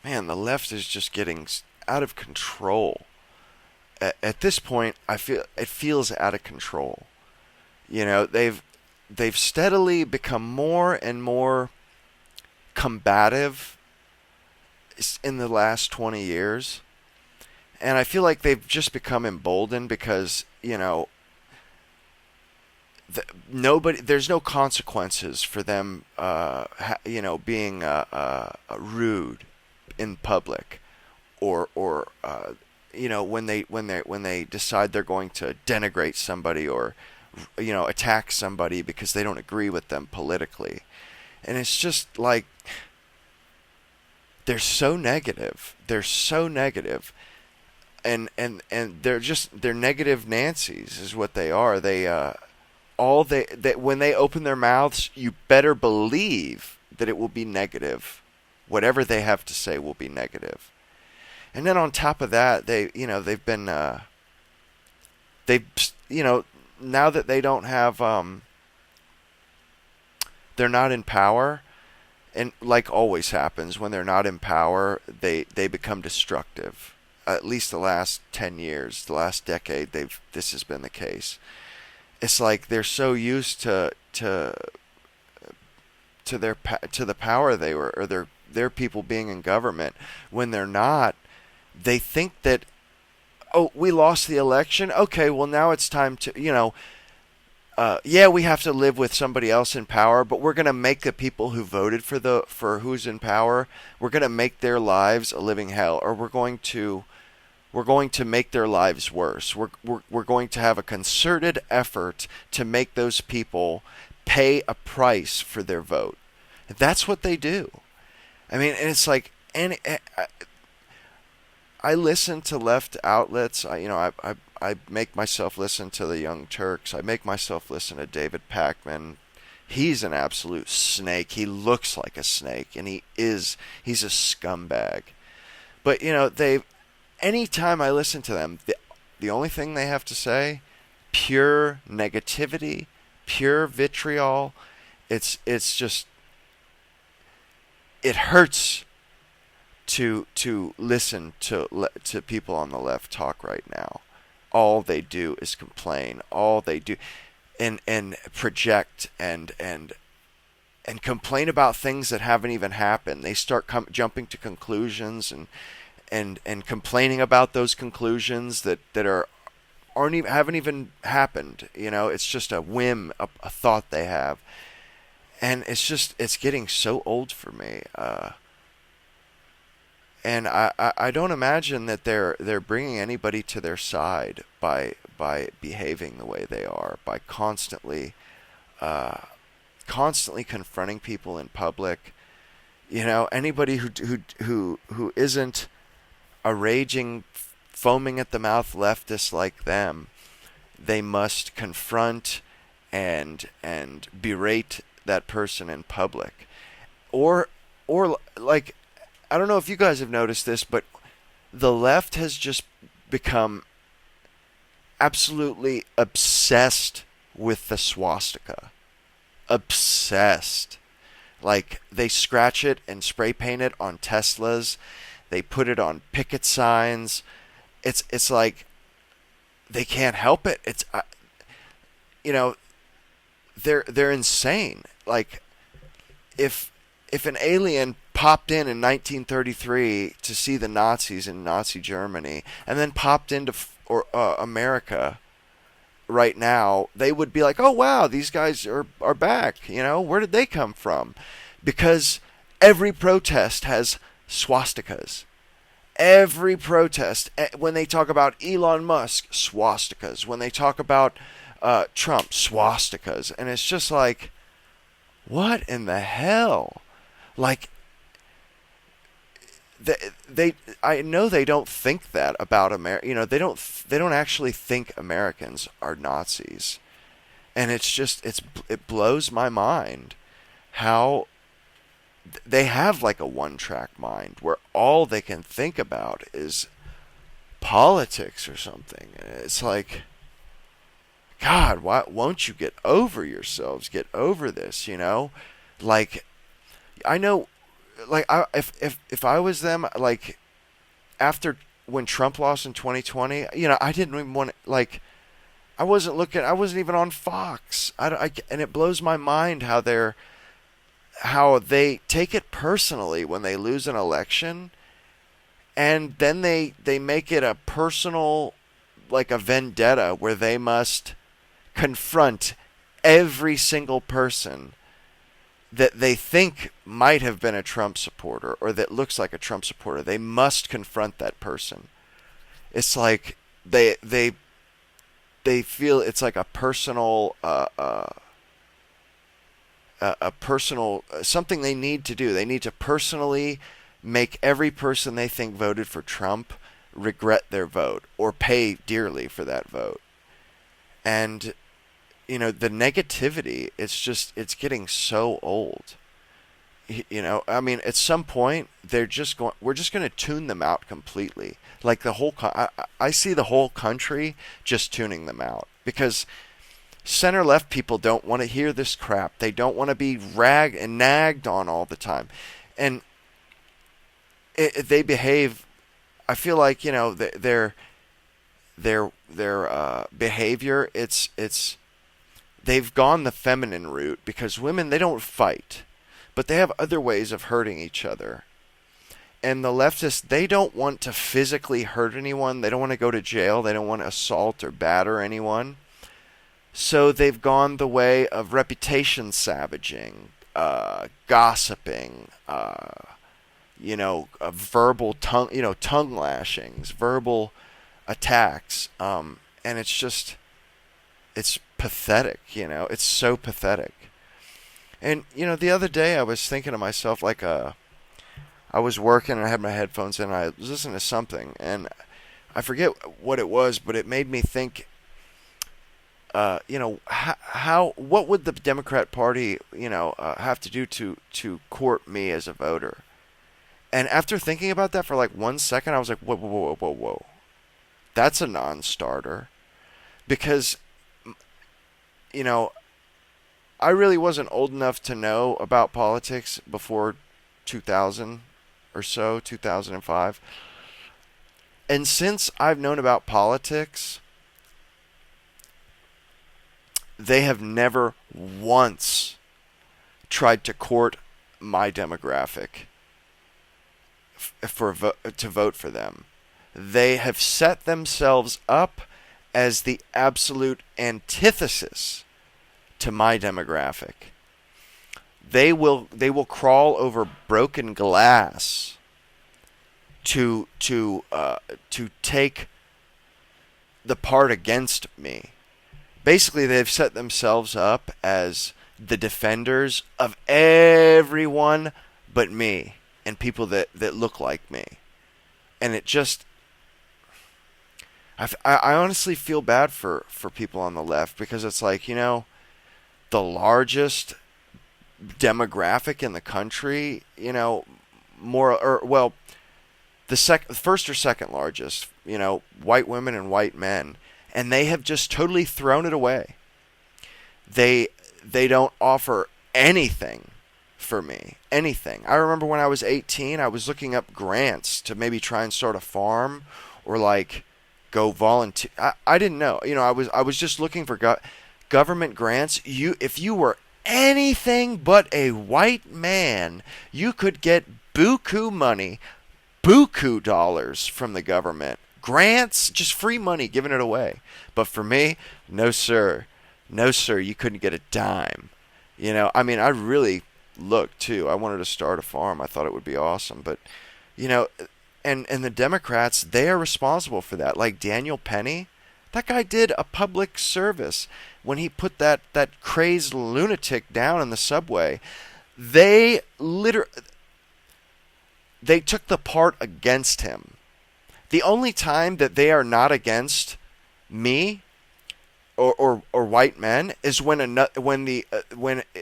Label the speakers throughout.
Speaker 1: man, the left is just getting out of control. At this point, I feel it feels out of control. They've steadily become more and more combative in the last 20 years. And I feel like they've just become emboldened because, nobody, there's no consequences for them, being rude in public, or when they decide they're going to denigrate somebody, or attack somebody because they don't agree with them politically. And it's just like they're so negative. They're so negative. And they're negative Nancy's is what they are. They when they open their mouths, you better believe that it will be negative. Whatever they have to say will be negative. And then on top of that, they've been they've now that they don't have they're not in power, and like always happens when they're not in power, they become destructive. At least the last 10 years, the last decade, this has been the case. It's like they're so used to the power they were, or their people being in government. When they're not, they think that, oh, we lost the election. Okay, well now it's time to, yeah, we have to live with somebody else in power, but we're going to make the people who voted for who's in power, we're going to make their lives a living hell, or we're going to make their lives worse. We're going to have a concerted effort to make those people pay a price for their vote. That's what they do. I mean, and it's like, and I listen to left outlets. I make myself listen to the Young Turks. I make myself listen to David Pakman. He's an absolute snake. He looks like a snake, and he's a scumbag. But anytime I listen to them, the only thing they have to say, pure negativity, pure vitriol. It's just, it hurts to listen to people on the left talk right now. All they do is complain. All they do, and project and complain about things that haven't even happened. They start jumping to conclusions and complaining about those conclusions that haven't even happened. It's just a whim, a thought they have, and it's getting so old for me. And I don't imagine that they're bringing anybody to their side by behaving the way they are, by constantly confronting people in public. Anybody who isn't a raging, foaming at the mouth leftist like them, they must confront and berate that person in public, or like, I don't know if you guys have noticed this, but the left has just become absolutely obsessed with the swastika. Obsessed. Like, they scratch it and spray paint it on Teslas. They put it on picket signs. It's like they can't help it. It's they're insane. Like, if an alien popped in 1933 to see the Nazis in Nazi Germany, and then popped into America right now, they would be like, "Oh wow, these guys are back." Where did they come from? Because every protest has swastikas. Every protest, when they talk about Elon Musk, swastikas. When they talk about Trump, swastikas. And it's just like, what in the hell? Like, I know they don't think that about America. They don't actually think Americans are Nazis. And it blows my mind how they have like a one-track mind where all they can think about is politics or something. It's like, God, why won't you get over yourselves? Get over this, Like, I know like if I was them, like after when Trump lost in 2020, I didn't even want to, like I wasn't looking. I wasn't even on Fox. And it blows my mind how they take it personally when they lose an election, and then they make it a personal, like a vendetta where they must confront every single person that they think might have been a Trump supporter or that looks like a Trump supporter. They must confront that person. It's like they feel it's like a personal a personal something they need to do. They need to personally make every person they think voted for Trump regret their vote or pay dearly for that vote. And the negativity, it's getting so old. I mean, at some point we're just going to tune them out completely. Like I see the whole country just tuning them out because center left people don't want to hear this crap. They don't want to be ragged and nagged on all the time. And they behave, I feel like, their behavior, it's they've gone the feminine route because women, they don't fight, but they have other ways of hurting each other. And the leftists, they don't want to physically hurt anyone. They don't want to go to jail. They don't want to assault or batter anyone. So they've gone the way of reputation savaging, gossiping, verbal tongue lashings, verbal attacks, and it's pathetic. It's so pathetic. And the other day I was thinking to myself, like, I was working and I had my headphones in and I was listening to something, and I forget what it was, but it made me think. What would the Democrat Party, have to do to court me as a voter? And after thinking about that for like 1 second, I was like, whoa, whoa, whoa, whoa, whoa. That's a non-starter. Because, I really wasn't old enough to know about politics before 2000 or so, 2005. And since I've known about politics, they have never once tried to court my demographic to vote for them. They have set themselves up as the absolute antithesis to my demographic. They will crawl over broken glass to take the part against me. Basically, they've set themselves up as the defenders of everyone but me and people that look like me. And it just... I honestly feel bad for people on the left because it's like, the largest demographic in the country, the first or second largest, white women and white men, and they have just totally thrown it away. They don't offer anything for me. Anything. I remember when I was 18, I was looking up grants to maybe try and start a farm or like go volunteer. I didn't know. I was just looking for government grants. If you were anything but a white man, you could get buku money, buku dollars from the government. Grants, just free money, giving it away. But for me, no sir. No sir, you couldn't get a dime. I really looked too. I wanted to start a farm. I thought it would be awesome. But, and the Democrats, they are responsible for that. Like Daniel Penny, that guy did a public service when he put that crazed lunatic down in the subway. They took the part against him. The only time that they are not against me or white men is when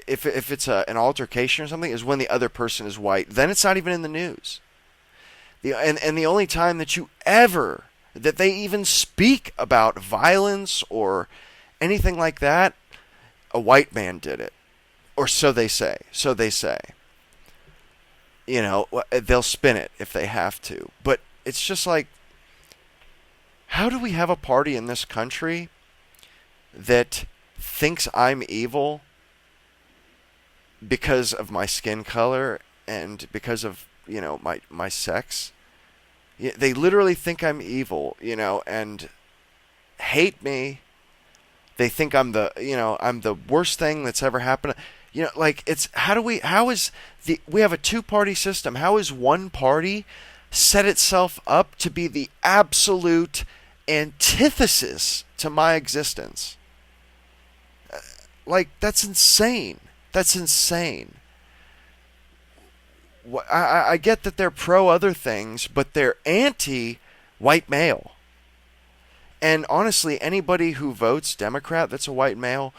Speaker 1: if it's an altercation or something, is when the other person is white. Then it's not even in the news. And the only time that they even speak about violence or anything like that, a white man did it, or so they say. they'll spin it if they have to. But it's just like, how do we have a party in this country that thinks I'm evil because of my skin color and because of, my sex? They literally think I'm evil, and hate me. They think I'm the worst thing that's ever happened. It's we have a two-party system. How is one party set itself up to be the absolute antithesis to my existence? That's insane. That's insane. I get that they're pro other things, but they're anti white male. And honestly, anybody who votes Democrat that's a white male,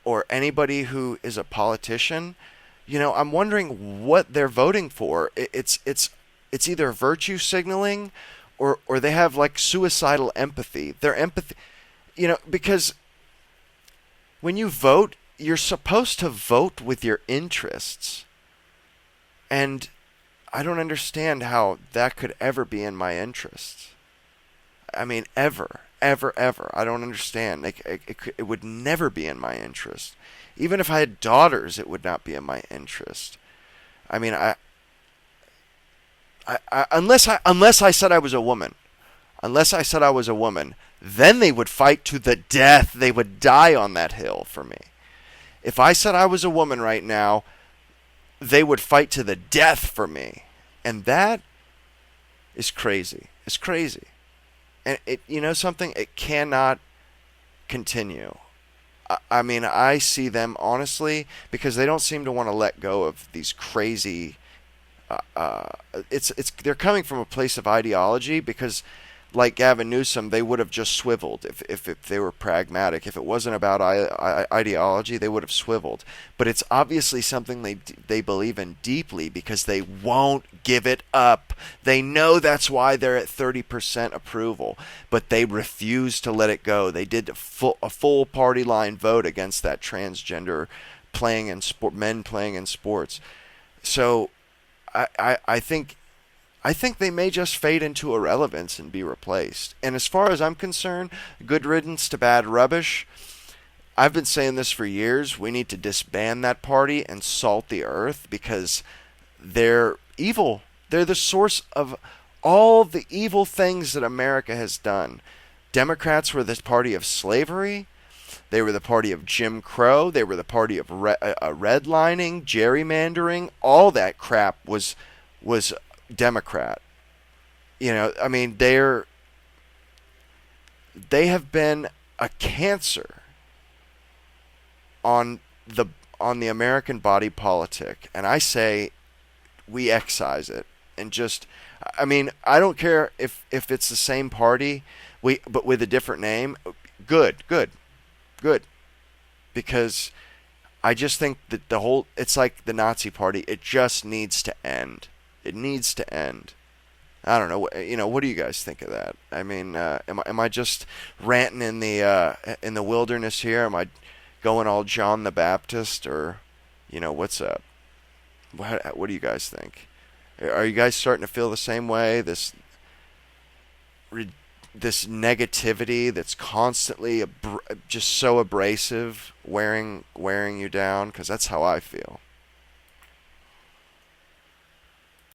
Speaker 1: or anybody who is a politician, I'm wondering what they're voting for. It's either virtue signaling, or they have like suicidal empathy. Their empathy, because when you vote, you're supposed to vote with your interests. And I don't understand how that could ever be in my interests. I mean, ever. I don't understand. It would never be in my interest. Even if I had daughters, it would not be in my interest. I mean, unless I said I was a woman. Unless I said I was a woman, then they would fight to the death. They would die on that hill for me. If I said I was a woman right now, they would fight to the death for me. And that is crazy. It's crazy. And something? It cannot continue. I mean, I see them, honestly, because they don't seem to want to let go of these crazy... they're coming from a place of ideology, because like Gavin Newsom, they would have just swiveled if they were pragmatic. If it wasn't about ideology, they would have swiveled. But it's obviously something they believe in deeply, because they won't give it up. They know that's why they're at 30% approval, but they refuse to let it go. They did a full party line vote against that transgender men playing in sports. So I think they may just fade into irrelevance and be replaced. And as far as I'm concerned, good riddance to bad rubbish. I've been saying this for years. We need to disband that party and salt the earth, because they're evil. They're the source of all the evil things that America has done. Democrats were the party of slavery. They were the party of Jim Crow. They were the party of redlining, gerrymandering. All that crap was Democrat. I mean, they have been a cancer on the American body politic, and I say we excise it. And just, I mean, I don't care if it's the same party, but with a different name. Good, because I just think that it's like the Nazi Party. It just needs to end. It needs to end. I don't know. What do you guys think of that? I mean, am I just ranting in the wilderness here? Am I going all John the Baptist, or what's up? What do you guys think? Are you guys starting to feel the same way? This negativity that's constantly just so abrasive, wearing you down, because that's how I feel.